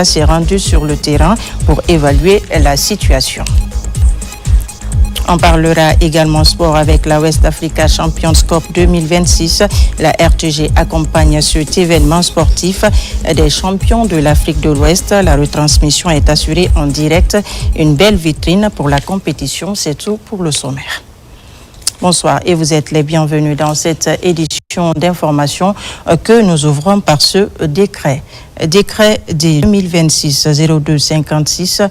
s'est rendu sur le terrain pour évaluer la situation. On parlera également sport avec la West Africa Champions Cup 2026. La RTG accompagne cet événement sportif des champions de l'Afrique de l'Ouest. La retransmission est assurée en direct. Une belle vitrine pour la compétition. C'est tout pour le sommaire. Bonsoir et vous êtes les bienvenus dans cette édition d'information que nous ouvrons par ce décret. Décret des 2026-0256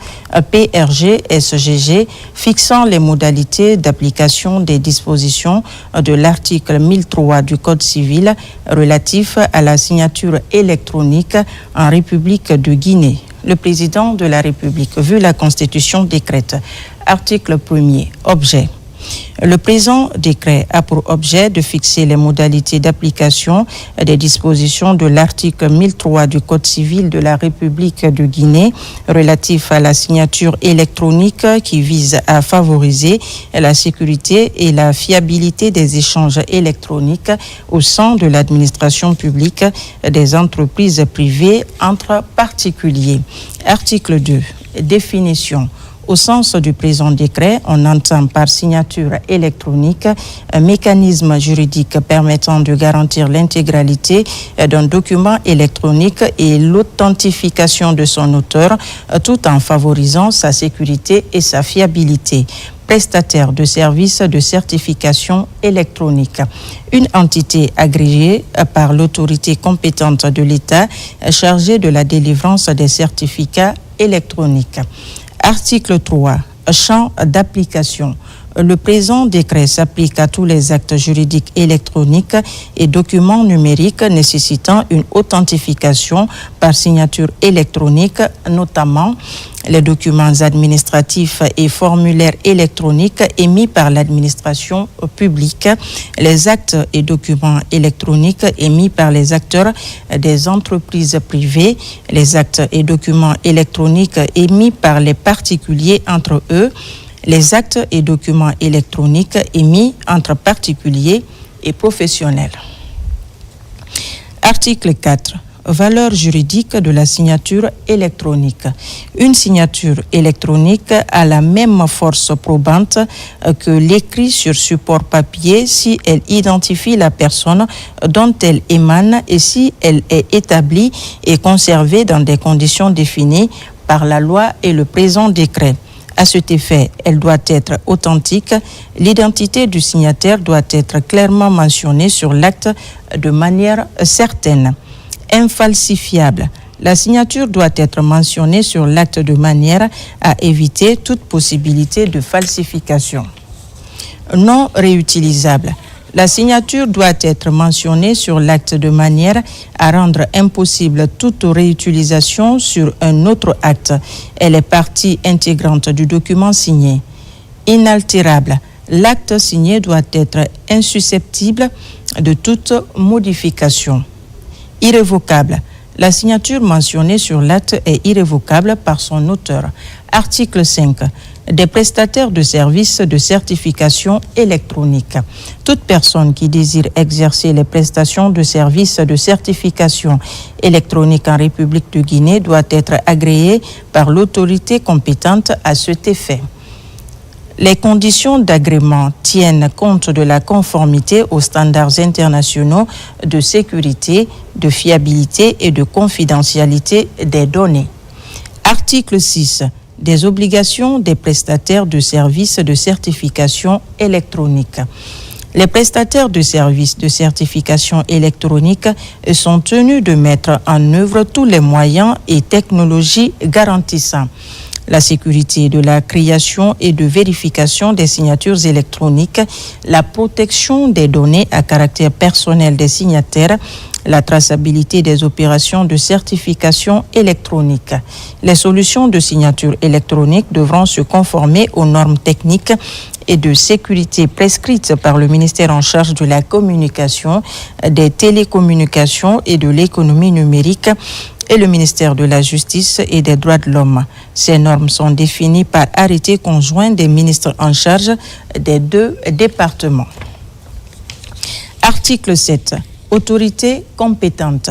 PRG-SGG fixant les modalités d'application des dispositions de l'article 1003 du Code civil relatif à la signature électronique en République de Guinée. Le président de la République, vu la Constitution, décrète. Article 1er. Objet. Le présent décret a pour objet de fixer les modalités d'application des dispositions de l'article 1003 du Code civil de la République de Guinée relatif à la signature électronique qui vise à favoriser la sécurité et la fiabilité des échanges électroniques au sein de l'administration publique, des entreprises privées entre particuliers. Article 2. Définition. Au sens du présent décret, on entend par signature électronique un mécanisme juridique permettant de garantir l'intégralité d'un document électronique et l'authentification de son auteur, tout en favorisant sa sécurité et sa fiabilité. Prestataire de services de certification électronique. Une entité agrégée par l'autorité compétente de l'État chargée de la délivrance des certificats électroniques. Article 3. Champ d'application. Le présent décret s'applique à tous les actes juridiques électroniques et documents numériques nécessitant une authentification par signature électronique, notamment les documents administratifs et formulaires électroniques émis par l'administration publique, les actes et documents électroniques émis par les acteurs des entreprises privées, les actes et documents électroniques émis par les particuliers entre eux, les actes et documents électroniques émis entre particuliers et professionnels. Article 4. Valeur juridique de la signature électronique. Une signature électronique a la même force probante que l'écrit sur support papier si elle identifie la personne dont elle émane et si elle est établie et conservée dans des conditions définies par la loi et le présent décret. À cet effet, elle doit être authentique. L'identité du signataire doit être clairement mentionnée sur l'acte de manière certaine. Infalsifiable. La signature doit être mentionnée sur l'acte de manière à éviter toute possibilité de falsification. Non réutilisable. La signature doit être mentionnée sur l'acte de manière à rendre impossible toute réutilisation sur un autre acte. Elle est partie intégrante du document signé. Inaltérable. L'acte signé doit être insusceptible de toute modification. Irrévocable. La signature mentionnée sur l'acte est irrévocable par son auteur. Article 5. Des prestataires de services de certification électronique. Toute personne qui désire exercer les prestations de services de certification électronique en République de Guinée doit être agréée par l'autorité compétente à cet effet. Les conditions d'agrément tiennent compte de la conformité aux standards internationaux de sécurité, de fiabilité et de confidentialité des données. Article 6. Des obligations des prestataires de services de certification électronique. Les prestataires de services de certification électronique sont tenus de mettre en œuvre tous les moyens et technologies garantissant la sécurité de la création et de vérification des signatures électroniques, la protection des données à caractère personnel des signataires, la traçabilité des opérations de certification électronique. Les solutions de signature électronique devront se conformer aux normes techniques et de sécurité prescrites par le ministère en charge de la communication, des télécommunications et de l'économie numérique et le ministère de la Justice et des Droits de l'Homme. Ces normes sont définies par arrêté conjoint des ministres en charge des deux départements. Article 7. Autorité compétente.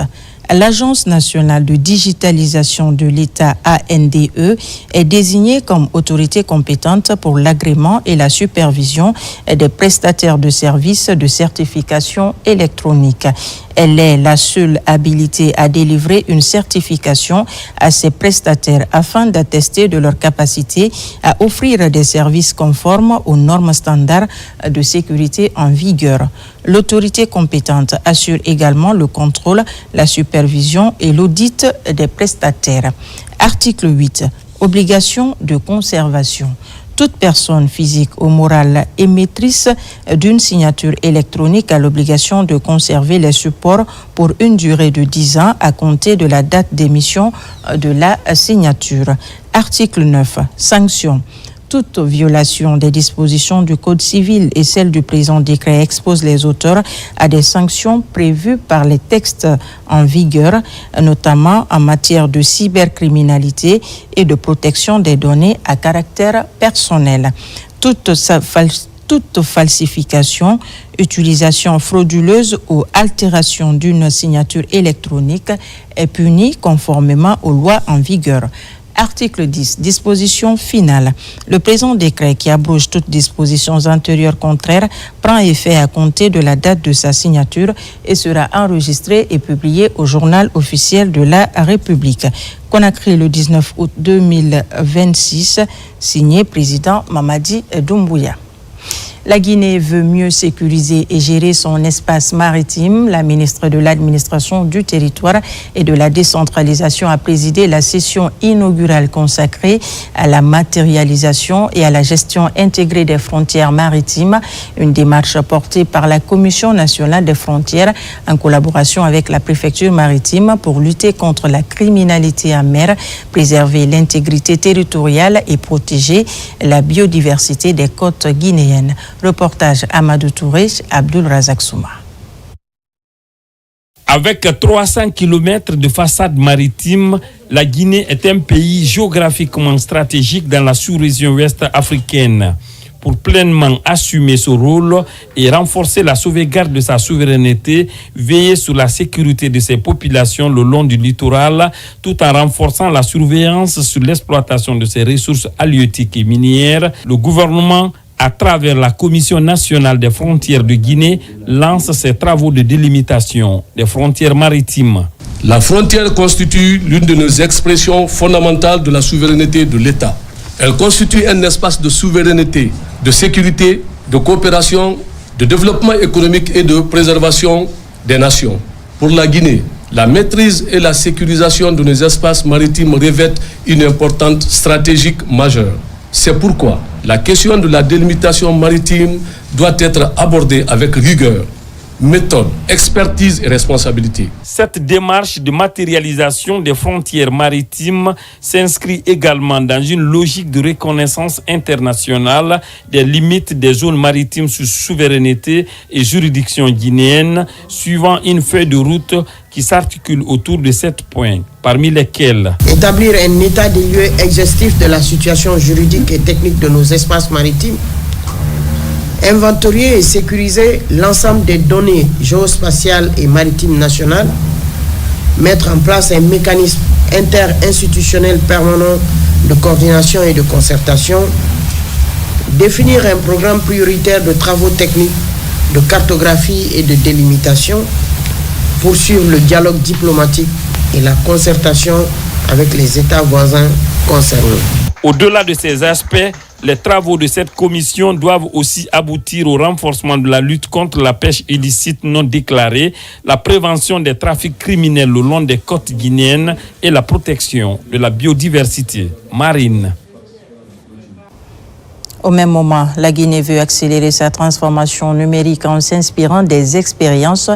L'Agence nationale de digitalisation de l'État ANDE est désignée comme autorité compétente pour l'agrément et la supervision des prestataires de services de certification électronique. Elle est la seule habilitée à délivrer une certification à ses prestataires afin d'attester de leur capacité à offrir des services conformes aux normes standards de sécurité en vigueur. L'autorité compétente assure également le contrôle, la supervision et l'audit des prestataires. Article 8. Obligation de conservation. Toute personne physique ou morale émettrice d'une signature électronique a l'obligation de conserver les supports pour une durée de 10 ans à compter de la date d'émission de la signature. Article 9. Sanctions. Toute violation des dispositions du Code civil et celle du présent décret expose les auteurs à des sanctions prévues par les textes en vigueur, notamment en matière de cybercriminalité et de protection des données à caractère personnel. Toute falsification, utilisation frauduleuse ou altération d'une signature électronique est punie conformément aux lois en vigueur. Article 10. Disposition finale. Le présent décret qui abroge toutes dispositions antérieures contraires prend effet à compter de la date de sa signature et sera enregistré et publié au journal officiel de la République. Conakry le 19 août 2026, signé président Mamadi Doumbouya. La Guinée veut mieux sécuriser et gérer son espace maritime. La ministre de l'Administration du territoire et de la décentralisation a présidé la session inaugurale consacrée à la matérialisation et à la gestion intégrée des frontières maritimes, une démarche portée par la Commission nationale des frontières en collaboration avec la préfecture maritime pour lutter contre la criminalité en mer, préserver l'intégrité territoriale et protéger la biodiversité des côtes guinéennes. Reportage Amadou Touré, Abdul Razak Souma. Avec 300 km de façade maritime, la Guinée est un pays géographiquement stratégique dans la sous-région ouest africaine. Pour pleinement assumer ce rôle et renforcer la sauvegarde de sa souveraineté, veiller sur la sécurité de ses populations le long du littoral, tout en renforçant la surveillance sur l'exploitation de ses ressources halieutiques et minières, le gouvernement, à travers la Commission nationale des frontières de Guinée, lance ses travaux de délimitation des frontières maritimes. La frontière constitue l'une de nos expressions fondamentales de la souveraineté de l'État. Elle constitue un espace de souveraineté, de sécurité, de coopération, de développement économique et de préservation des nations. Pour la Guinée, la maîtrise et la sécurisation de nos espaces maritimes revêtent une importance stratégique majeure. C'est pourquoi la question de la délimitation maritime doit être abordée avec rigueur, méthode, expertise et responsabilité. Cette démarche de matérialisation des frontières maritimes s'inscrit également dans une logique de reconnaissance internationale des limites des zones maritimes sous souveraineté et juridiction guinéenne, suivant une feuille de route qui s'articule autour de 7 points, parmi lesquels établir un état des lieux exhaustif de la situation juridique et technique de nos espaces maritimes, inventorier et sécuriser l'ensemble des données géospatiales et maritimes nationales, mettre en place un mécanisme interinstitutionnel permanent de coordination et de concertation, définir un programme prioritaire de travaux techniques, de cartographie et de délimitation, poursuivre le dialogue diplomatique et la concertation avec les États voisins concernés. Au-delà de ces aspects, les travaux de cette commission doivent aussi aboutir au renforcement de la lutte contre la pêche illicite non déclarée, la prévention des trafics criminels le long des côtes guinéennes et la protection de la biodiversité marine. Au même moment, la Guinée veut accélérer sa transformation numérique en s'inspirant des expériences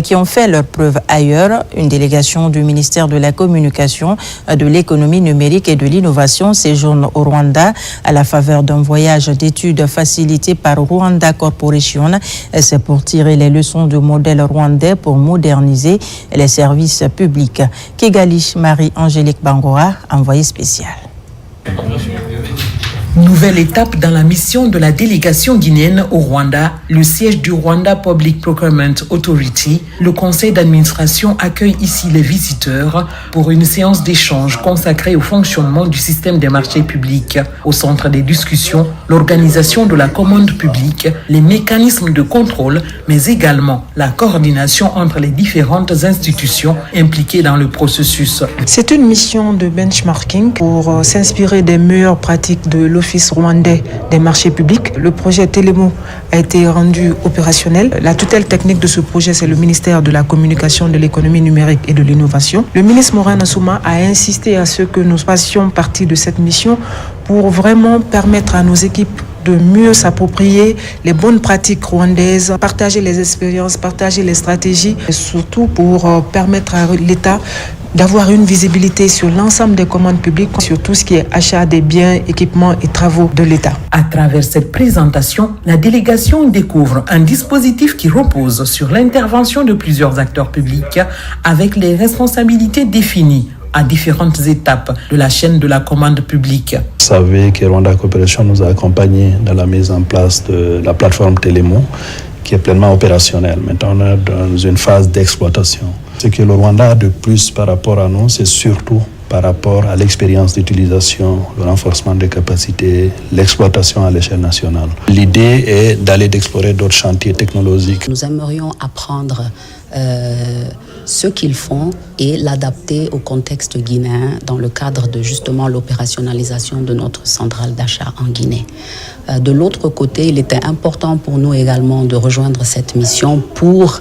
qui ont fait leur preuve ailleurs. Une délégation du ministère de la Communication, de l'économie numérique et de l'innovation séjourne au Rwanda à la faveur d'un voyage d'études facilité par Rwanda Corporation. C'est pour tirer les leçons du modèle rwandais pour moderniser les services publics. Kigali, Marie-Angélique Bangora, envoyée spéciale. Nouvelle étape dans la mission de la délégation guinéenne au Rwanda, le siège du Rwanda Public Procurement Authority, le conseil d'administration accueille ici les visiteurs pour une séance d'échange consacrée au fonctionnement du système des marchés publics. Au centre des discussions, l'organisation de la commande publique, les mécanismes de contrôle, mais également la coordination entre les différentes institutions impliquées dans le processus. C'est une mission de benchmarking pour s'inspirer des meilleures pratiques de l'Office rwandais des marchés publics. Le projet Télémo a été rendu opérationnel. La tutelle technique de ce projet, c'est le ministère de la Communication, de l'Économie numérique et de l'Innovation. Le ministre Morin Nsouma a insisté à ce que nous fassions partie de cette mission pour vraiment permettre à nos équipes de mieux s'approprier les bonnes pratiques rwandaises, partager les expériences, partager les stratégies, et surtout pour permettre à l'État d'avoir une visibilité sur l'ensemble des commandes publiques, sur tout ce qui est achat des biens, équipements et travaux de l'État. À travers cette présentation, la délégation découvre un dispositif qui repose sur l'intervention de plusieurs acteurs publics avec les responsabilités définies à différentes étapes de la chaîne de la commande publique. Vous savez que Rwanda Coopération nous a accompagnés dans la mise en place de la plateforme Télémo, qui est pleinement opérationnelle. Maintenant, on est dans une phase d'exploitation. Ce que le Rwanda a de plus par rapport à nous, c'est surtout par rapport à l'expérience d'utilisation, le renforcement des capacités, l'exploitation à l'échelle nationale. L'idée est d'aller d'explorer d'autres chantiers technologiques. Nous aimerions apprendre ce qu'ils font et l'adapter au contexte guinéen dans le cadre de justement l'opérationnalisation de notre centrale d'achat en Guinée. De l'autre côté, il était important pour nous également de rejoindre cette mission pour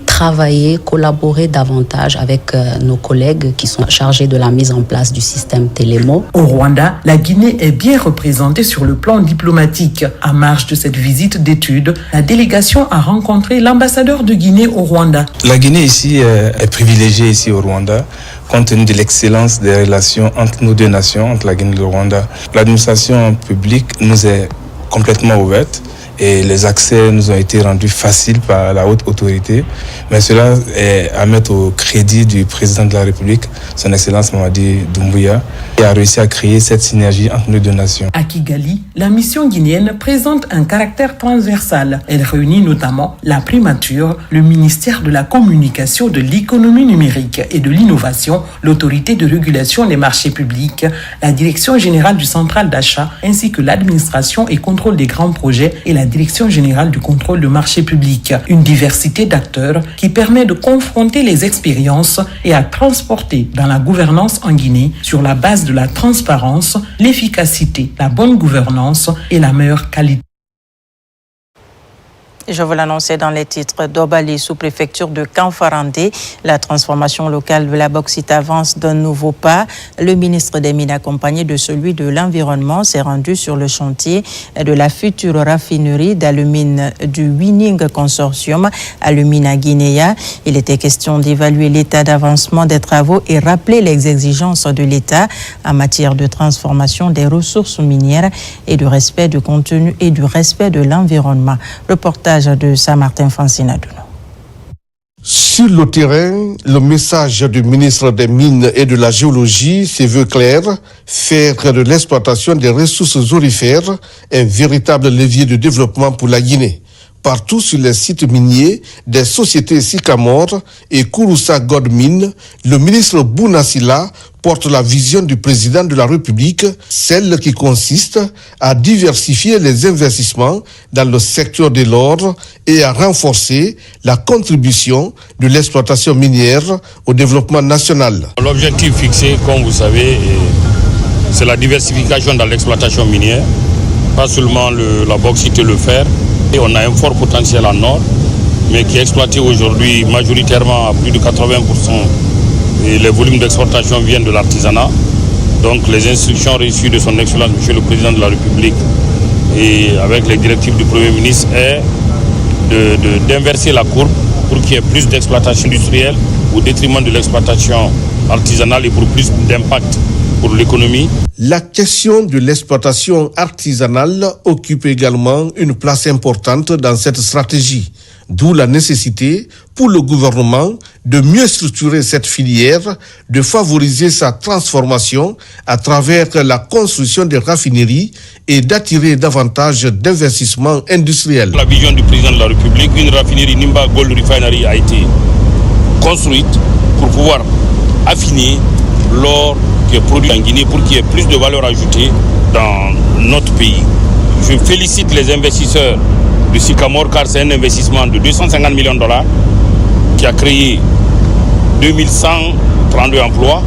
travailler, collaborer davantage avec nos collègues qui sont chargés de la mise en place du système Télémo. Au Rwanda, la Guinée est bien représentée sur le plan diplomatique. À marge de cette visite d'études, la délégation a rencontré l'ambassadeur de Guinée au Rwanda. La Guinée ici est privilégiée ici au Rwanda, compte tenu de l'excellence des relations entre nos deux nations, entre la Guinée et le Rwanda. L'administration publique nous est complètement ouverte et les accès nous ont été rendus faciles par la haute autorité. Mais cela est à mettre au crédit du président de la République, son Excellence Mamadi Doumbouya, qui a réussi à créer cette synergie entre nos deux nations. À Kigali, la mission guinéenne présente un caractère transversal. Elle réunit notamment la primature, le ministère de la Communication, de l'Économie numérique et de l'Innovation, l'autorité de régulation des marchés publics, la direction générale du central d'achat, ainsi que l'administration et contrôle des grands projets et la direction générale du contrôle de marchés publics. Une diversité d'acteurs qui permet de confronter les expériences et à transporter dans la gouvernance en Guinée sur la base de la transparence, l'efficacité, la bonne gouvernance et la meilleure qualité. Je vous l'annonçais dans les titres d'Obali, sous-préfecture de Kanfarandé. La transformation locale de la bauxite avance d'un nouveau pas. Le ministre des Mines, accompagné de celui de l'Environnement, s'est rendu sur le chantier de la future raffinerie d'alumine du Winning Consortium Alumina Guinea. Il était question d'évaluer l'état d'avancement des travaux et rappeler les exigences de l'État en matière de transformation des ressources minières et du respect du contenu et du respect de l'environnement. Reportage de Saint-Martin Fancinadouno. Sur le terrain, le message du ministre des Mines et de la Géologie se veut clair, faire de l'exploitation des ressources aurifères un véritable levier de développement pour la Guinée. Partout sur les sites miniers des sociétés Sycamore et Kouroussa Gold Mine, le ministre Bouna-Sylla porte la vision du président de la République, celle qui consiste à diversifier les investissements dans le secteur de l'or et à renforcer la contribution de l'exploitation minière au développement national. L'objectif fixé, comme vous savez, c'est la diversification dans l'exploitation minière, pas seulement la bauxite et le fer. Et on a un fort potentiel en or, mais qui est exploité aujourd'hui majoritairement à plus de 80%. Et les volumes d'exportation viennent de l'artisanat. Donc les instructions reçues de son Excellence, Monsieur le Président de la République, et avec les directives du Premier ministre, est d'inverser la courbe pour qu'il y ait plus d'exploitation industrielle au détriment de l'exploitation artisanale et pour plus d'impact pour l'économie. La question de l'exploitation artisanale occupe également une place importante dans cette stratégie. D'où la nécessité pour le gouvernement de mieux structurer cette filière, de favoriser sa transformation à travers la construction des raffineries et d'attirer davantage d'investissements industriels. La vision du président de la République, une raffinerie Nimba Gold Refinery a été construite pour pouvoir affiner l'or qui est produit en Guinée pour qu'il y ait plus de valeur ajoutée dans notre pays. Je félicite les investisseurs de Sycamore car c'est un investissement de 250 millions de dollars qui a créé 2132 emplois,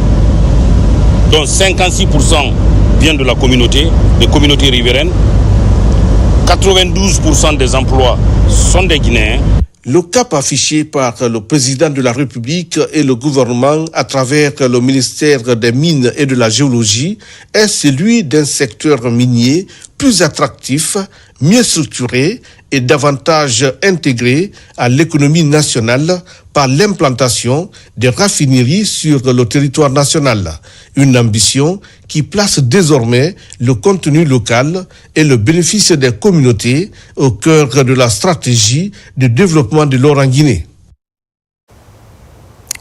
dont 56% viennent de la communauté, des communautés riveraines. 92% des emplois sont des Guinéens. Le cap affiché par le président de la République et le gouvernement à travers le ministère des Mines et de la Géologie est celui d'un secteur minier plus attractif, mieux structuré et davantage intégré à l'économie nationale par l'implantation des raffineries sur le territoire national. Une ambition qui place désormais le contenu local et le bénéfice des communautés au cœur de la stratégie de développement de l'or en Guinée.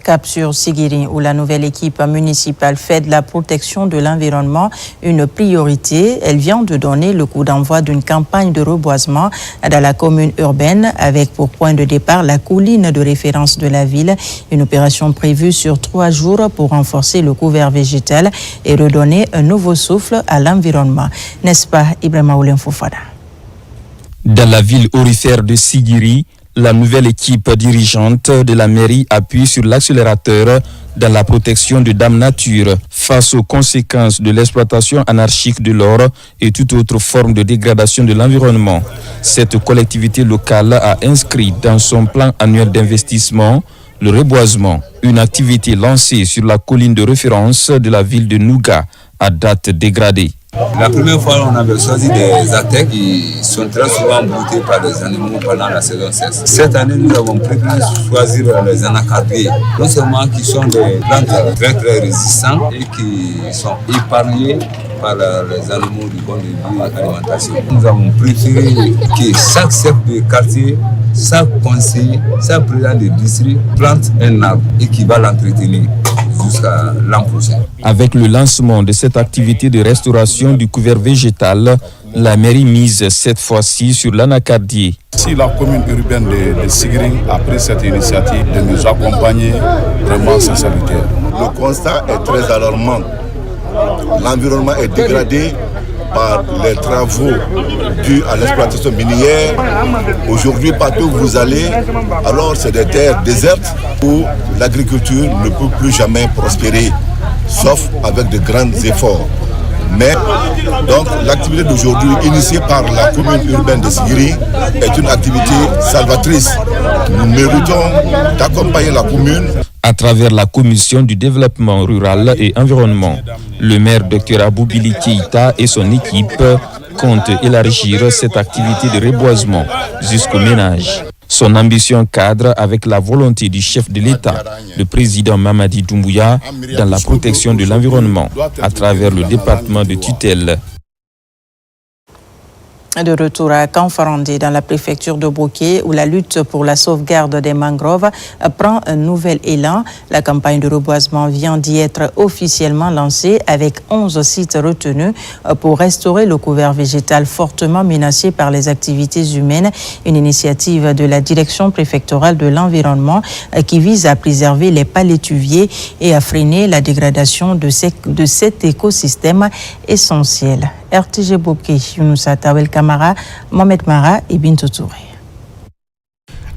Cap sur Sigiri, où la nouvelle équipe municipale fait de la protection de l'environnement une priorité. Elle vient de donner le coup d'envoi d'une campagne de reboisement dans la commune urbaine avec pour point de départ la colline de référence de la ville. Une opération prévue sur 3 jours pour renforcer le couvert végétal et redonner un nouveau souffle à l'environnement. N'est-ce pas, Ibrahima Oulen Fofana? Dans la ville aurifère de Sigiri, la nouvelle équipe dirigeante de la mairie appuie sur l'accélérateur dans la protection de Dame Nature face aux conséquences de l'exploitation anarchique de l'or et toute autre forme de dégradation de l'environnement. Cette collectivité locale a inscrit dans son plan annuel d'investissement le reboisement, une activité lancée sur la colline de référence de la ville de Nouga à date dégradée. La première fois, on avait choisi des attaques qui sont très souvent boutés par des animaux pendant la saison sèche. Cette année, nous avons préféré choisir les anacardiers, non seulement qui sont des plantes très très résistantes et qui sont épargnées par les animaux du bon début alimentation. Nous avons préféré que chaque chef de quartier, chaque conseiller, chaque président de district plante un arbre et qui va l'entretenir jusqu'à l'an prochain. Avec le lancement de cette activité de restauration du couvert végétal, la mairie mise cette fois-ci sur l'anacardier. Si la commune urbaine de Sigiri a pris cette initiative de nous accompagner, vraiment c'est salutaire. Le constat est très alarmant. L'environnement est dégradé par les travaux dus à l'exploitation minière. Aujourd'hui, partout où vous allez, alors c'est des terres désertes où l'agriculture ne peut plus jamais prospérer, sauf avec de grands efforts. Mais donc l'activité d'aujourd'hui, initiée par la commune urbaine de Sigiri, est une activité salvatrice. Nous méritons d'accompagner la commune. À travers la commission du développement rural et environnement, le maire Dr Aboubili Keïta et son équipe comptent élargir cette activité de reboisement jusqu'au ménage. Son ambition cadre avec la volonté du chef de l'État, le président Mamadi Doumbouya, dans la protection de l'environnement à travers le département de tutelle. De retour à Kanfarandé, dans la préfecture de Boké, où la lutte pour la sauvegarde des mangroves prend un nouvel élan. La campagne de reboisement vient d'y être officiellement lancée avec 11 sites retenus pour restaurer le couvert végétal fortement menacé par les activités humaines. Une initiative de la direction préfectorale de l'environnement qui vise à préserver les palétuviers et à freiner la dégradation de cet écosystème essentiel. RTG Boké, Younoussa Tawel Kamara, Mohamed Mara et Bintou Touré.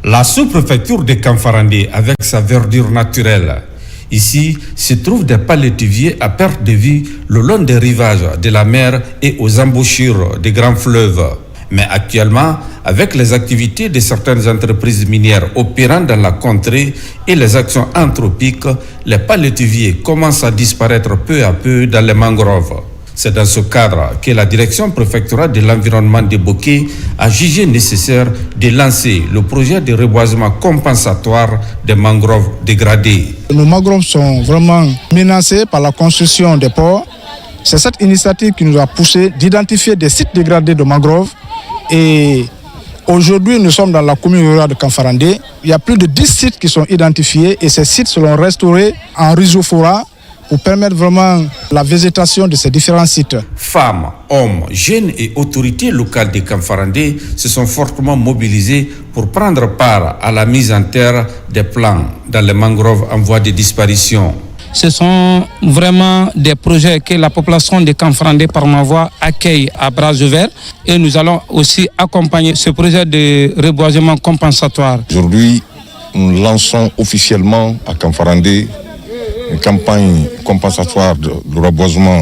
La sous-préfecture de Kanfarandé avec sa verdure naturelle. Ici se trouvent des palétuviers à perte de vue le long des rivages de la mer et aux embouchures des grands fleuves. Mais actuellement, avec les activités de certaines entreprises minières opérant dans la contrée et les actions anthropiques, les palétuviers commencent à disparaître peu à peu dans les mangroves. C'est dans ce cadre que la direction préfectorale de l'environnement de Boké a jugé nécessaire de lancer le projet de reboisement compensatoire des mangroves dégradées. Nos mangroves sont vraiment menacées par la construction des ports. C'est cette initiative qui nous a poussé d'identifier des sites dégradés de mangroves et Aujourd'hui, nous sommes dans la commune rurale de Kamfarandé. Il y a plus de 10 sites qui sont identifiés et ces sites seront restaurés en rhizophora pour permettre vraiment la végétation de ces différents sites. Femmes, hommes, jeunes et autorités locales de Kamfarandé se sont fortement mobilisés pour prendre part à la mise en terre des plants dans les mangroves en voie de disparition. Ce sont vraiment des projets que la population de Kamfarandé par ma voix accueille à bras ouverts et nous allons aussi accompagner ce projet de reboisement compensatoire. Aujourd'hui, nous lançons officiellement à Kamfarandé une campagne compensatoire de reboisement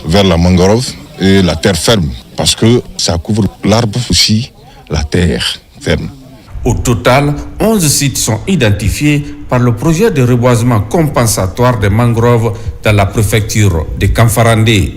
vers la mangrove et la terre ferme parce que ça couvre l'arbre aussi, la terre ferme. Au total, 11 sites sont identifiés par le projet de reboisement compensatoire des mangroves dans la préfecture de Kamfarandé.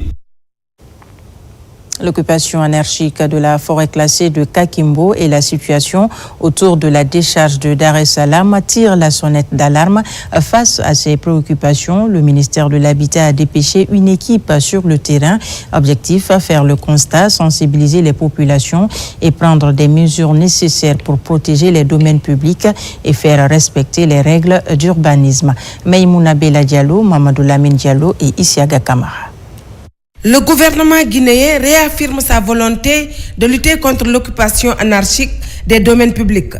L'occupation anarchique de la forêt classée de Kakimbo et la situation autour de la décharge de Dar es Salaam tirent la sonnette d'alarme. Face à ces préoccupations, le ministère de l'Habitat a dépêché une équipe sur le terrain. Objectif, faire le constat, sensibiliser les populations et prendre des mesures nécessaires pour protéger les domaines publics et faire respecter les règles d'urbanisme. Maïmouna Bella Diallo, Mamadou Lamine Diallo et Isiaga Kamara. Le gouvernement guinéen réaffirme sa volonté de lutter contre l'occupation anarchique des domaines publics.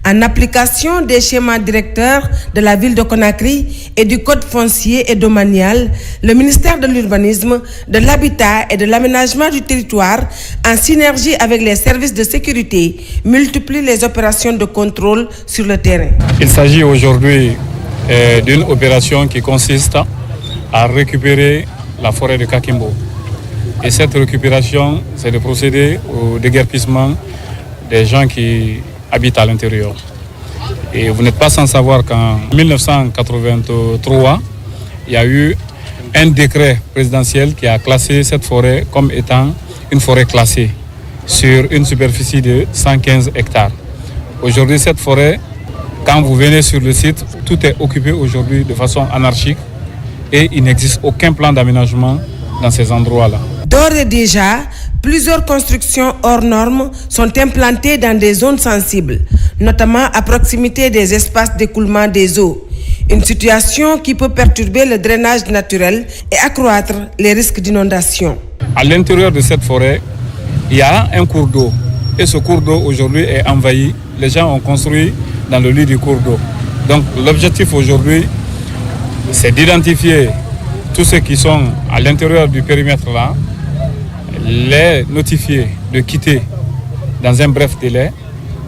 En application des schémas directeurs de la ville de Conakry et du code foncier et domanial, le ministère de l'Urbanisme, de l'Habitat et de l'Aménagement du territoire, en synergie avec les services de sécurité, multiplie les opérations de contrôle sur le terrain. Il s'agit aujourd'hui d'une opération qui consiste à récupérer la forêt de Kakimbo. Et cette récupération, c'est de procéder au déguerpissement des gens qui habitent à l'intérieur. Et vous n'êtes pas sans savoir qu'en 1983, il y a eu un décret présidentiel qui a classé cette forêt comme étant une forêt classée sur une superficie de 115 hectares. Aujourd'hui, cette forêt, quand vous venez sur le site, tout est occupé aujourd'hui de façon anarchique. Et il n'existe aucun plan d'aménagement dans ces endroits-là. D'ores et déjà, plusieurs constructions hors normes sont implantées dans des zones sensibles, notamment à proximité des espaces d'écoulement des eaux. Une situation qui peut perturber le drainage naturel et accroître les risques d'inondation. À l'intérieur de cette forêt, il y a un cours d'eau. Et ce cours d'eau aujourd'hui est envahi. Les gens ont construit dans le lit du cours d'eau. Donc l'objectif aujourd'hui, c'est d'identifier tous ceux qui sont à l'intérieur du périmètre là, les notifier de quitter dans un bref délai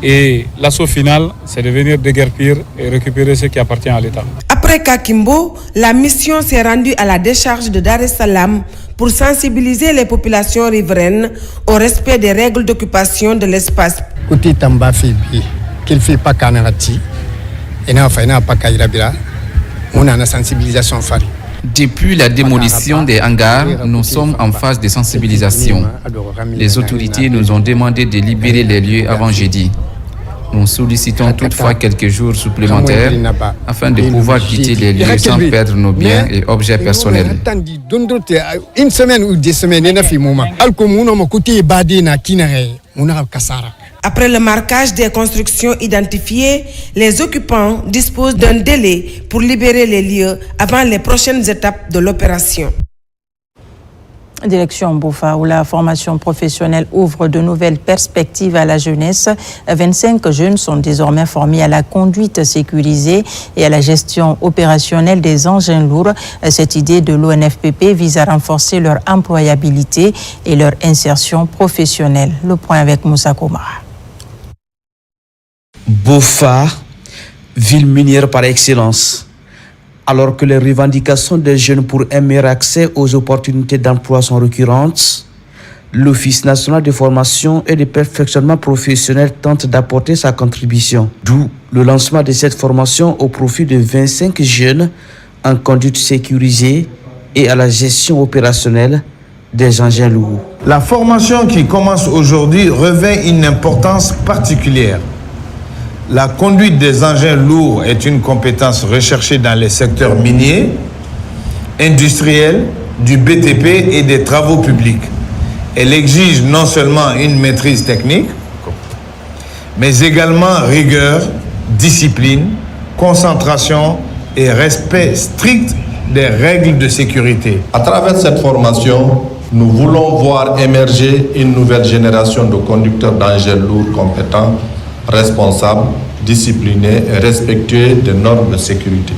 et l'assaut final, c'est de venir déguerpir et récupérer ce qui appartient à l'État. Après Kakimbo, la mission s'est rendue à la décharge de Dar es Salaam pour sensibiliser les populations riveraines au respect des règles d'occupation de l'espace. Depuis la démolition des hangars, nous sommes en phase de sensibilisation. Les autorités nous ont demandé de libérer les lieux avant jeudi. Nous sollicitons toutefois quelques jours supplémentaires afin de pouvoir quitter les lieux sans perdre nos biens et objets personnels. Une semaine ou 2 semaines, Après le marquage des constructions identifiées, les occupants disposent d'un délai pour libérer les lieux avant les prochaines étapes de l'opération. Direction Boufa, où la formation professionnelle ouvre de nouvelles perspectives à la jeunesse. 25 jeunes sont désormais formés à la conduite sécurisée et à la gestion opérationnelle des engins lourds. Cette idée de l'ONFPP vise à renforcer leur employabilité et leur insertion professionnelle. Le point avec Moussa Komara. Boufa, ville minière par excellence. Alors que les revendications des jeunes pour un meilleur accès aux opportunités d'emploi sont récurrentes, l'Office national de formation et de perfectionnement professionnel tente d'apporter sa contribution. D'où le lancement de cette formation au profit de 25 jeunes en conduite sécurisée et à la gestion opérationnelle des engins lourds. La formation qui commence aujourd'hui revêt une importance particulière. La conduite des engins lourds est une compétence recherchée dans les secteurs miniers, industriels, du BTP et des travaux publics. Elle exige non seulement une maîtrise technique, mais également rigueur, discipline, concentration et respect strict des règles de sécurité. À travers cette formation, nous voulons voir émerger une nouvelle génération de conducteurs d'engins lourds compétents, responsables, disciplinés et respectueux des normes de sécurité.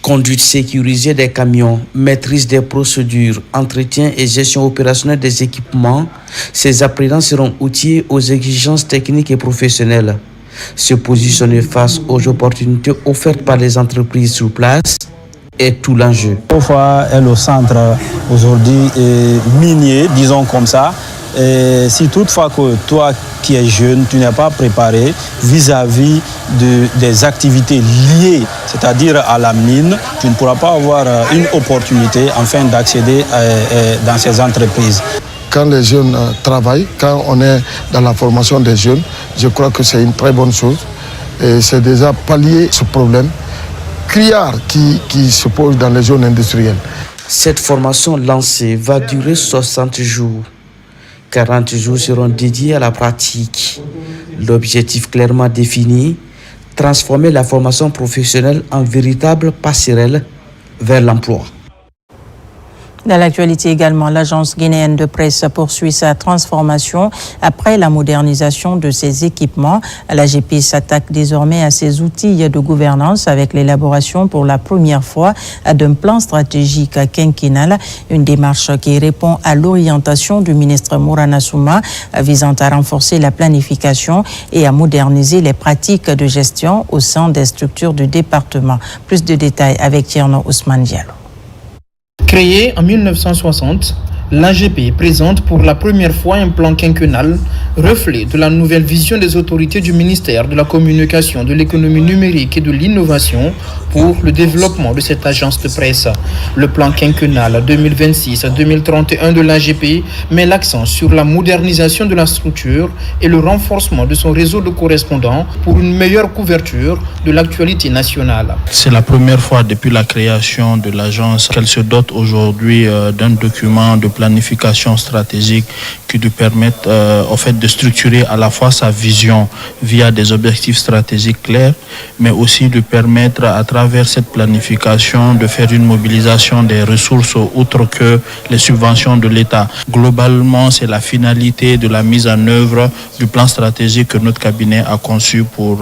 Conduite sécurisée des camions, maîtrise des procédures, entretien et gestion opérationnelle des équipements, ces apprenants seront outillés aux exigences techniques et professionnelles. Se positionner face aux opportunités offertes par les entreprises sur place est tout l'enjeu. Parfois, est le centre aujourd'hui minier, disons comme ça. Et si toutefois que toi qui es jeune, tu n'es pas préparé vis-à-vis des activités liées, c'est-à-dire à la mine, tu ne pourras pas avoir une opportunité afin d'accéder dans ces entreprises. Quand les jeunes travaillent, quand on est dans la formation des jeunes, je crois que c'est une très bonne chose. Et c'est déjà pallier ce problème criard qui se pose dans les zones industrielles. Cette formation lancée va durer 60 jours. 40 jours seront dédiés à la pratique. L'objectif clairement défini, transformer la formation professionnelle en véritable passerelle vers l'emploi. Dans l'actualité également, l'agence guinéenne de presse poursuit sa transformation après la modernisation de ses équipements. L'AGP s'attaque désormais à ses outils de gouvernance avec l'élaboration pour la première fois d'un plan stratégique quinquennal, une démarche qui répond à l'orientation du ministre Morana Souma visant à renforcer la planification et à moderniser les pratiques de gestion au sein des structures du département. Plus de détails avec Tierno Ousmane Diallo. Créée en 1960, l'AGP présente pour la première fois un plan quinquennal, reflet de la nouvelle vision des autorités du ministère de la Communication, de l'Économie numérique et de l'Innovation pour le développement de cette agence de presse. Le plan quinquennal 2026-2031 de l'AGP met l'accent sur la modernisation de la structure et le renforcement de son réseau de correspondants pour une meilleure couverture de l'actualité nationale. C'est la première fois depuis la création de l'agence qu'elle se dote aujourd'hui d'un document de planification stratégique qui lui permettent de structurer à la fois sa vision via des objectifs stratégiques clairs, mais aussi de permettre à travers cette planification de faire une mobilisation des ressources outre que les subventions de l'État. Globalement, c'est la finalité de la mise en œuvre du plan stratégique que notre cabinet a conçu pour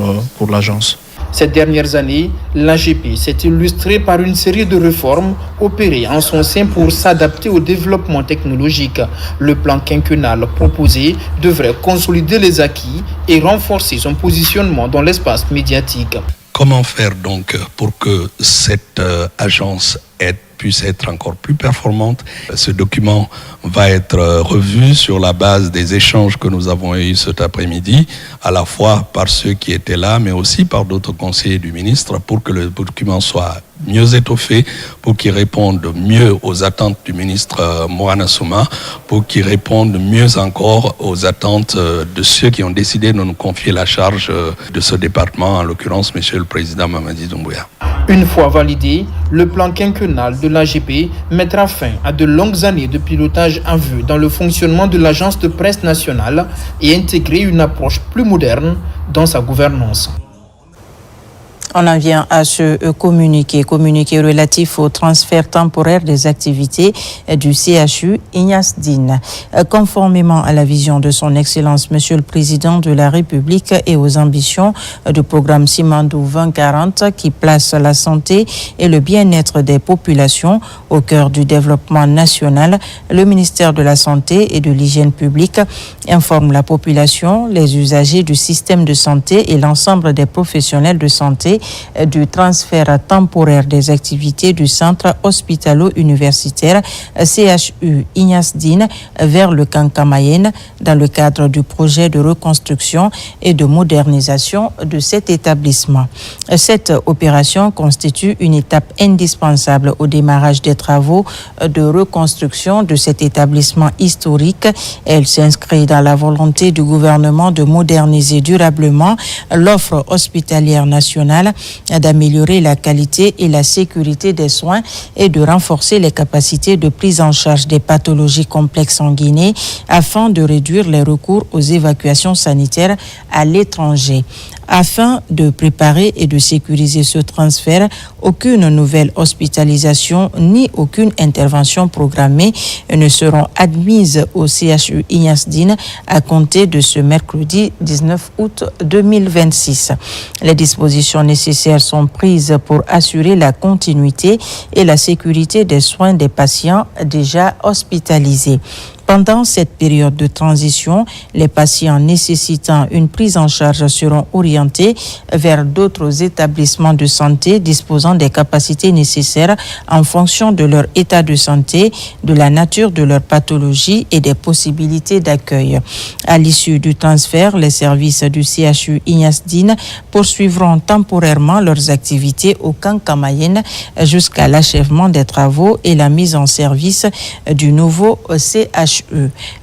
l'agence. Ces dernières années, l'AGP s'est illustrée par une série de réformes opérées en son sein pour s'adapter au développement technologique. Le plan quinquennal proposé devrait consolider les acquis et renforcer son positionnement dans l'espace médiatique. Comment faire donc pour que cette agence puisse être encore plus performante? Ce document va être revu sur la base des échanges que nous avons eus cet après-midi, à la fois par ceux qui étaient là, mais aussi par d'autres conseillers du ministre, pour que le document soit mieux étoffé, pour qu'il réponde mieux aux attentes du ministre Morana Souma, pour qu'il réponde mieux encore aux attentes de ceux qui ont décidé de nous confier la charge de ce département, en l'occurrence M. le Président Mamadi Doumbouya. Une fois validé, le plan quinquennal de l'AGP mettra fin à de longues années de pilotage en vue dans le fonctionnement de l'agence de presse nationale et intégrer une approche plus moderne dans sa gouvernance. On en vient à ce communiqué relatif au transfert temporaire des activités du CHU Ignace Dine. Conformément à la vision de son Excellence, Monsieur le Président de la République et aux ambitions du programme Simandou 2040 qui place la santé et le bien-être des populations au cœur du développement national, le ministère de la Santé et de l'Hygiène publique informe la population, les usagers du système de santé et l'ensemble des professionnels de santé du transfert temporaire des activités du centre hospitalo-universitaire CHU Ignace Dine vers le Kankamayène dans le cadre du projet de reconstruction et de modernisation de cet établissement. Cette opération constitue une étape indispensable au démarrage des travaux de reconstruction de cet établissement historique. Elle s'inscrit dans la volonté du gouvernement de moderniser durablement l'offre hospitalière nationale personnel d'améliorer la qualité et la sécurité des soins et de renforcer les capacités de prise en charge des pathologies complexes en Guinée afin de réduire les recours aux évacuations sanitaires à l'étranger. Afin de préparer et de sécuriser ce transfert, aucune nouvelle hospitalisation ni aucune intervention programmée ne seront admises au CHU Ignace Dine à compter de ce mercredi 19 août 2026. Les dispositions nécessaires sont prises pour assurer la continuité et la sécurité des soins des patients déjà hospitalisés. Pendant cette période de transition, les patients nécessitant une prise en charge seront orientés vers d'autres établissements de santé disposant des capacités nécessaires en fonction de leur état de santé, de la nature de leur pathologie et des possibilités d'accueil. À l'issue du transfert, les services du CHU Ignace Dine poursuivront temporairement leurs activités au camp Kamayenne jusqu'à l'achèvement des travaux et la mise en service du nouveau CHU.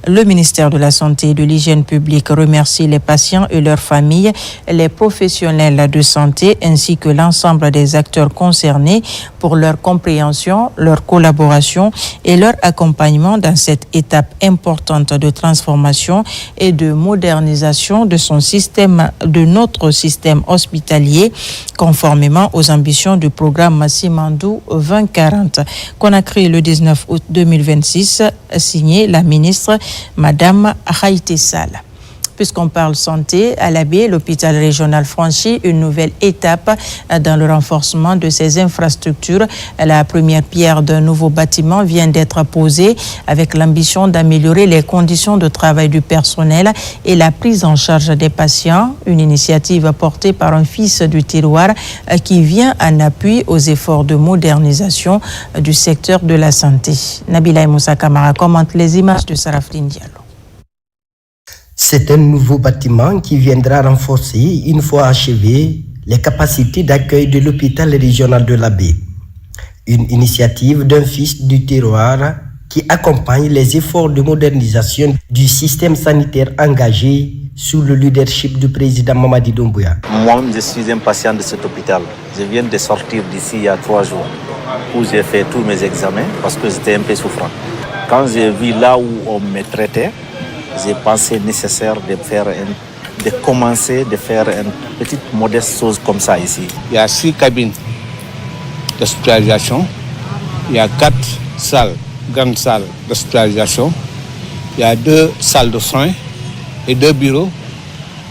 Le ministère de la Santé et de l'Hygiène publique remercie les patients et leurs familles, les professionnels de santé ainsi que l'ensemble des acteurs concernés pour leur compréhension, leur collaboration et leur accompagnement dans cette étape importante de transformation et de modernisation de notre système hospitalier, conformément aux ambitions du programme Simandou 2040. Conakry le 19 août 2026, signé la ministre Madame Kaité Sall. Puisqu'on parle santé, à l'Abbé, l'hôpital régional franchit une nouvelle étape dans le renforcement de ses infrastructures. La première pierre d'un nouveau bâtiment vient d'être posée avec l'ambition d'améliorer les conditions de travail du personnel et la prise en charge des patients. Une initiative portée par un fils du terroir qui vient en appui aux efforts de modernisation du secteur de la santé. Nabila Moussa Kamara commente les images de Sarafine Diallo. C'est un nouveau bâtiment qui viendra renforcer, une fois achevé, les capacités d'accueil de l'hôpital régional de l'Abbé. Une initiative d'un fils du terroir qui accompagne les efforts de modernisation du système sanitaire engagé sous le leadership du président Mamadi Doumbouya. Moi, je suis un patient de cet hôpital. Je viens de sortir d'ici il y a 3 jours où j'ai fait tous mes examens parce que j'étais un peu souffrant. Quand j'ai vu là où on me traitait, j'ai pensé nécessaire de commencer à faire une petite modeste chose comme ça ici. Il y a 6 cabines d'hospitalisation, il y a 4 salles, grandes salles d'hospitalisation, il y a 2 salles de soins et 2 bureaux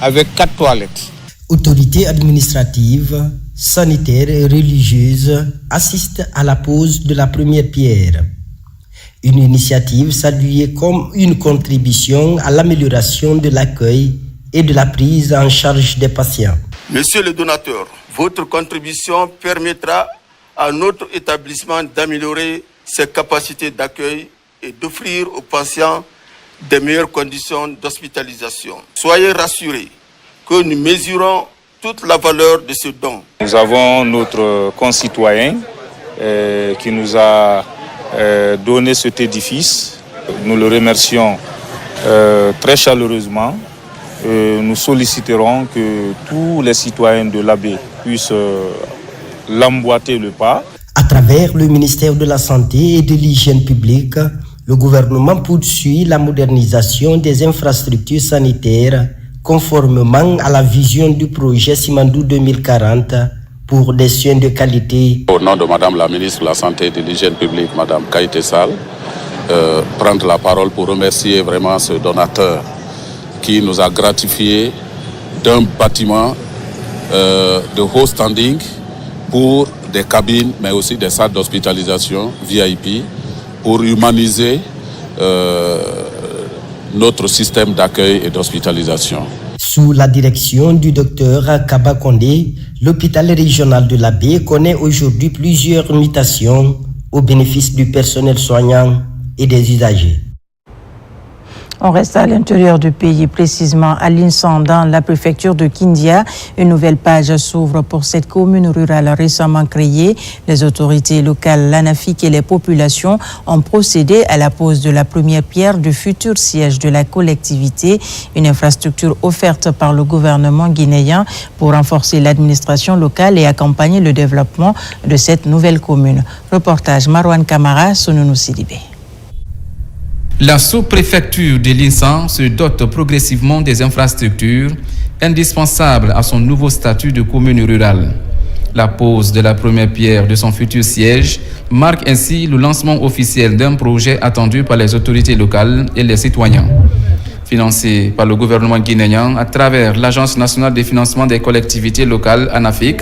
avec 4 toilettes. Autorités administratives, sanitaires et religieuses assistent à la pose de la première pierre. Une initiative saluée comme une contribution à l'amélioration de l'accueil et de la prise en charge des patients. Monsieur le donateur, votre contribution permettra à notre établissement d'améliorer ses capacités d'accueil et d'offrir aux patients de meilleures conditions d'hospitalisation. Soyez rassurés que nous mesurons toute la valeur de ce don. Nous avons notre concitoyen qui nous a donné cet édifice. Nous le remercions très chaleureusement. Nous solliciterons que tous les citoyens de l'Abbé puissent l'emboîter le pas. À travers le ministère de la Santé et de l'Hygiène publique, le gouvernement poursuit la modernisation des infrastructures sanitaires conformément à la vision du projet Simandou 2040 pour des soins de qualité. Au nom de Madame la ministre de la Santé et de l'Hygiène publique, Madame Kaité Sall, prendre la parole pour remercier vraiment ce donateur qui nous a gratifié d'un bâtiment de haut standing pour des cabines, mais aussi des salles d'hospitalisation VIP pour humaniser notre système d'accueil et d'hospitalisation. Sous la direction du docteur Kaba Kondé, l'hôpital régional de l'Abbé connaît aujourd'hui plusieurs mutations au bénéfice du personnel soignant et des usagers. On reste à l'intérieur du pays, précisément à l'Insan, dans la préfecture de Kindia. Une nouvelle page s'ouvre pour cette commune rurale récemment créée. Les autorités locales, l'ANAFIC et les populations ont procédé à la pose de la première pierre du futur siège de la collectivité, une infrastructure offerte par le gouvernement guinéen pour renforcer l'administration locale et accompagner le développement de cette nouvelle commune. Reportage Marwan Kamara, Sounou Sidibé. La sous-préfecture de l'Insan se dote progressivement des infrastructures indispensables à son nouveau statut de commune rurale. La pose de la première pierre de son futur siège marque ainsi le lancement officiel d'un projet attendu par les autorités locales et les citoyens. Financé par le gouvernement guinéen à travers l'Agence nationale de financement des collectivités locales, ANAFIC,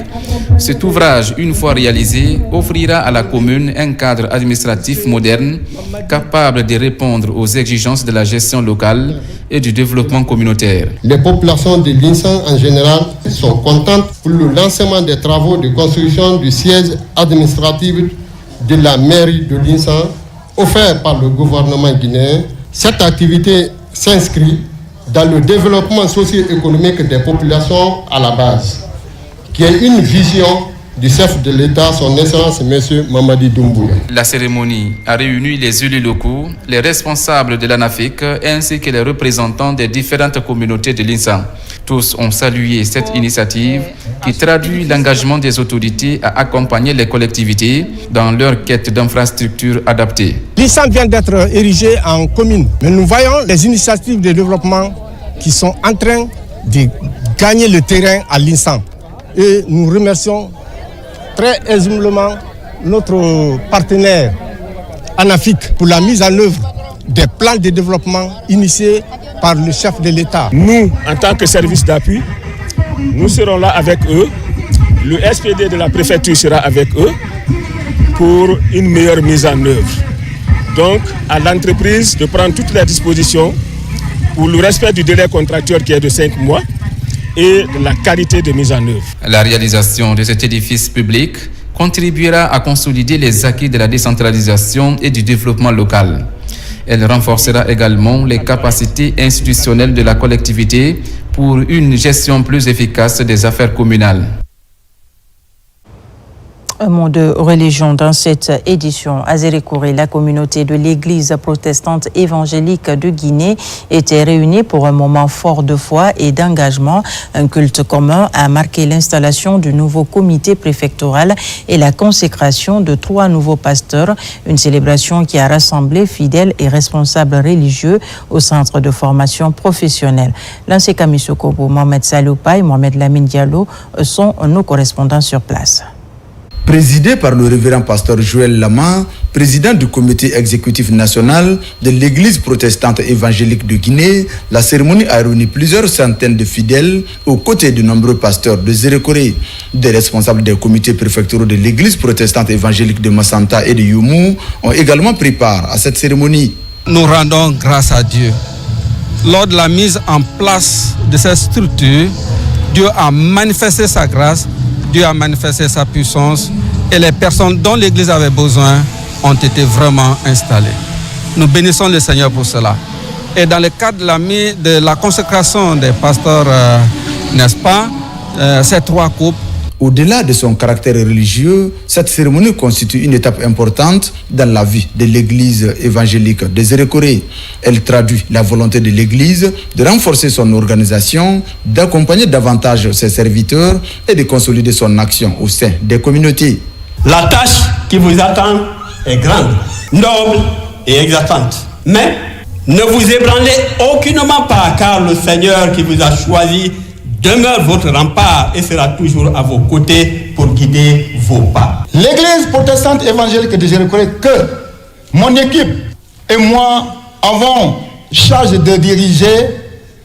cet ouvrage, une fois réalisé, offrira à la commune un cadre administratif moderne capable de répondre aux exigences de la gestion locale et du développement communautaire. Les populations de l'Insan en général sont contentes pour le lancement des travaux de construction du siège administratif de la mairie de l'Insan offert par le gouvernement guinéen. Cette activité s'inscrit dans le développement socio-économique des populations à la base, qui est une vision du chef de l'État, son Excellence M. Mamadi Doumbouya. La cérémonie a réuni les élus locaux, les responsables de l'ANAFIC ainsi que les représentants des différentes communautés de l'Insan. Tous ont salué cette initiative qui traduit l'engagement des autorités à accompagner les collectivités dans leur quête d'infrastructures adaptées. L'Insan vient d'être érigé en commune, mais nous voyons les initiatives de développement qui sont en train de gagner le terrain à l'Insan. Et nous remercions très aisément notre partenaire ANAFIC pour la mise en œuvre des plans de développement initiés par le chef de l'État. Nous, en tant que service d'appui, nous serons là avec eux. Le SPD de la préfecture sera avec eux pour une meilleure mise en œuvre. Donc, à l'entreprise de prendre toutes les dispositions pour le respect du délai contractuel qui est de 5 mois et de la qualité de mise en œuvre. La réalisation de cet édifice public contribuera à consolider les acquis de la décentralisation et du développement local. Elle renforcera également les capacités institutionnelles de la collectivité pour une gestion plus efficace des affaires communales. Un mot de religion dans cette édition. À Zérékouré, la communauté de l'église protestante évangélique de Guinée était réunie pour un moment fort de foi et d'engagement. Un culte commun a marqué l'installation du nouveau comité préfectoral et la consécration de 3 nouveaux pasteurs. Une célébration qui a rassemblé fidèles et responsables religieux au centre de formation professionnelle. L'ancien Kamisokobo, Mohamed Saloupa et Mohamed Lamine Diallo sont nos correspondants sur place. Présidé par le révérend pasteur Joël Lama, président du comité exécutif national de l'église protestante évangélique de Guinée, la cérémonie a réuni plusieurs centaines de fidèles aux côtés de nombreux pasteurs de Zérékoré. Des responsables des comités préfectoraux de l'église protestante évangélique de Massanta et de Youmou ont également pris part à cette cérémonie. Nous rendons grâce à Dieu. Lors de la mise en place de cette structure, Dieu a manifesté sa grâce, Dieu a manifesté sa puissance et les personnes dont l'Église avait besoin ont été vraiment installées. Nous bénissons le Seigneur pour cela. Et dans le cadre de la consécration des pasteurs, n'est-ce pas, ces 3 couples. Au-delà de son caractère religieux, cette cérémonie constitue une étape importante dans la vie de l'église évangélique de Zérékoré. Elle traduit la volonté de l'église de renforcer son organisation, d'accompagner davantage ses serviteurs et de consolider son action au sein des communautés. La tâche qui vous attend est grande, noble et exaltante. Mais ne vous ébranlez aucunement pas, car le Seigneur qui vous a choisi demeure votre rempart et sera toujours à vos côtés pour guider vos pas. L'église protestante évangélique de Zérékoré, que mon équipe et moi avons charge de diriger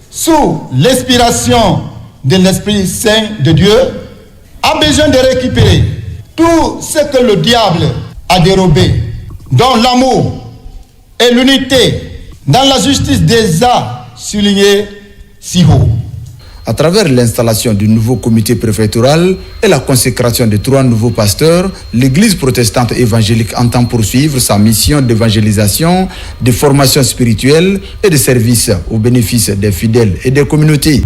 sous l'inspiration de l'Esprit Saint de Dieu, a besoin de récupérer tout ce que le diable a dérobé, dont l'amour et l'unité dans la justice des a souligné si haut. À travers l'installation du nouveau comité préfectoral et la consécration de 3 nouveaux pasteurs, l'Église protestante évangélique entend poursuivre sa mission d'évangélisation, de formation spirituelle et de service au bénéfice des fidèles et des communautés.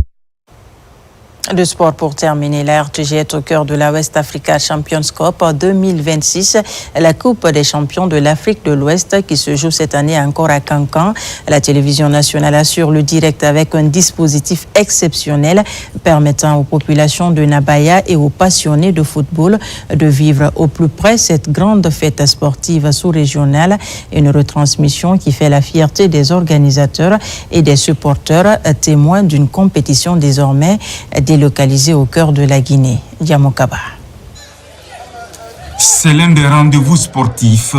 De sport pour terminer, la RTG est au cœur de la West Africa Champions Cup 2026, la Coupe des champions de l'Afrique de l'Ouest qui se joue cette année encore à Cancan. La télévision nationale assure le direct avec un dispositif exceptionnel permettant aux populations de Nabaya et aux passionnés de football de vivre au plus près cette grande fête sportive sous-régionale. Une retransmission qui fait la fierté des organisateurs et des supporters, témoins d'une compétition désormais délocalisé au cœur de la Guinée. Diamokaba. C'est l'un des rendez-vous sportifs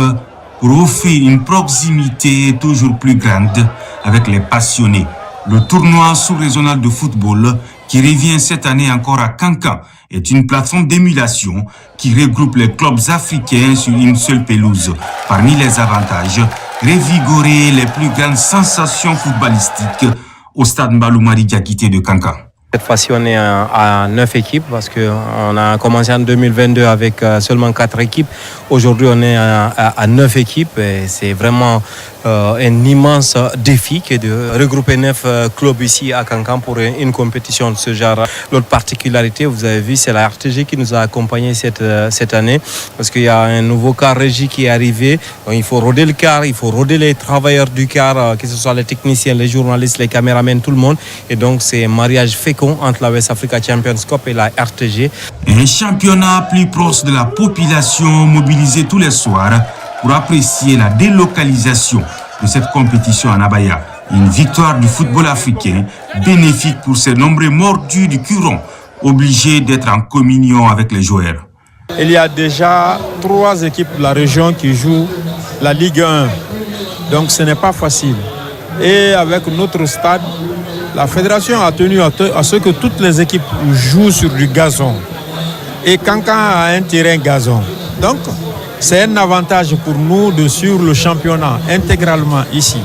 pour offrir une proximité toujours plus grande avec les passionnés. Le tournoi sous-régional de football qui revient cette année encore à Cancan est une plateforme d'émulation qui regroupe les clubs africains sur une seule pelouse. Parmi les avantages, revigorer les plus grandes sensations footballistiques au stade Mbaloumari Diakité de Cancan. Cette fois-ci, on est à 9 équipes parce qu'on a commencé en 2022 avec seulement 4 équipes. Aujourd'hui, on est à 9 équipes et c'est vraiment un immense défi que de regrouper 9 clubs ici à Cancan pour une compétition de ce genre. L'autre particularité, vous avez vu, c'est la RTG qui nous a accompagnés cette année parce qu'il y a un nouveau car régie qui est arrivé. Donc, il faut roder le car, il faut roder les travailleurs du car, que ce soit les techniciens, les journalistes, les caméramans, tout le monde. Et donc, c'est un mariage fécond entre la West Africa Champions Cup et la RTG. Un championnat plus proche de la population mobilisée tous les soirs pour apprécier la délocalisation de cette compétition en Abaya. Une victoire du football africain bénéfique pour ces nombreux mordus du Curon, obligés d'être en communion avec les joueurs. Il y a déjà 3 équipes de la région qui jouent la Ligue 1, donc ce n'est pas facile. Et avec notre stade, la fédération a tenu à ce que toutes les équipes jouent sur du gazon. Et Cancan a un terrain gazon. Donc, c'est un avantage pour nous de suivre le championnat intégralement ici.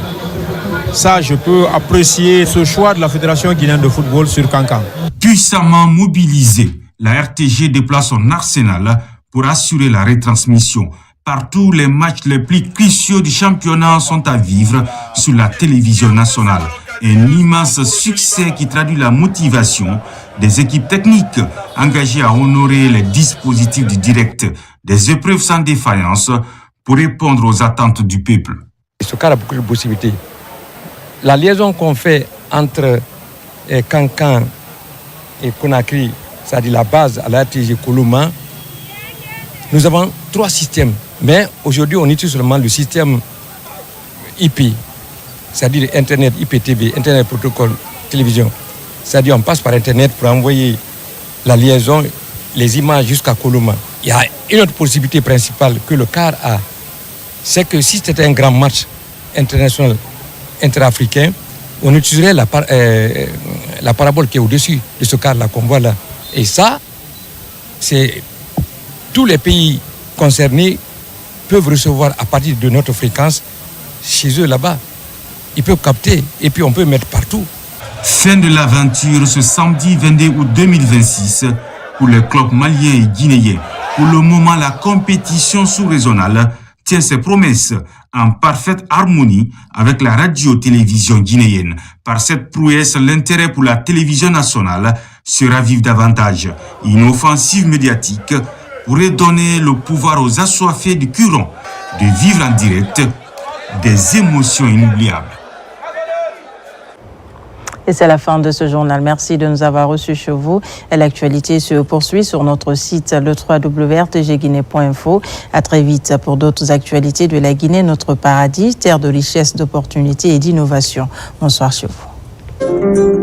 Ça, je peux apprécier ce choix de la Fédération guinéenne de football sur Cancan. Puissamment mobilisé, la RTG déploie son arsenal pour assurer la retransmission. Partout, les matchs les plus cruciaux du championnat sont à vivre sur la télévision nationale. Un immense succès qui traduit la motivation des équipes techniques engagées à honorer les dispositifs du direct, des épreuves sans défaillance pour répondre aux attentes du peuple. Ce cas a beaucoup de possibilités. La liaison qu'on fait entre Cancan et Conakry, c'est-à-dire la base à la RTG Koulouma, nous avons 3 systèmes. Mais aujourd'hui, on utilise seulement le système IP, c'est-à-dire Internet, IPTV, Internet Protocol, télévision. C'est-à-dire on passe par Internet pour envoyer la liaison, les images jusqu'à Koulouma. Il y a une autre possibilité principale que le CAR a, c'est que si c'était un grand match international, interafricain, on utiliserait la parabole qui est au-dessus de ce CAR-là qu'on voit là. Et ça, c'est tous les pays concernés peuvent recevoir à partir de notre fréquence chez eux là-bas. Ils peuvent capter et puis on peut mettre partout. Fin de l'aventure ce samedi 22 août 2026 pour les clubs maliens et guinéens. Pour le moment, la compétition sous-régionale tient ses promesses en parfaite harmonie avec la radio-télévision guinéenne. Par cette prouesse, l'intérêt pour la télévision nationale se ravive davantage. Une offensive médiatique pourrait donner le pouvoir aux assoiffés du Curon de vivre en direct des émotions inoubliables. Et c'est la fin de ce journal. Merci de nous avoir reçus chez vous. L'actualité se poursuit sur notre site le www.rtgguinée.info. À très vite pour d'autres actualités de la Guinée, notre paradis, terre de richesse, d'opportunités et d'innovation. Bonsoir chez vous.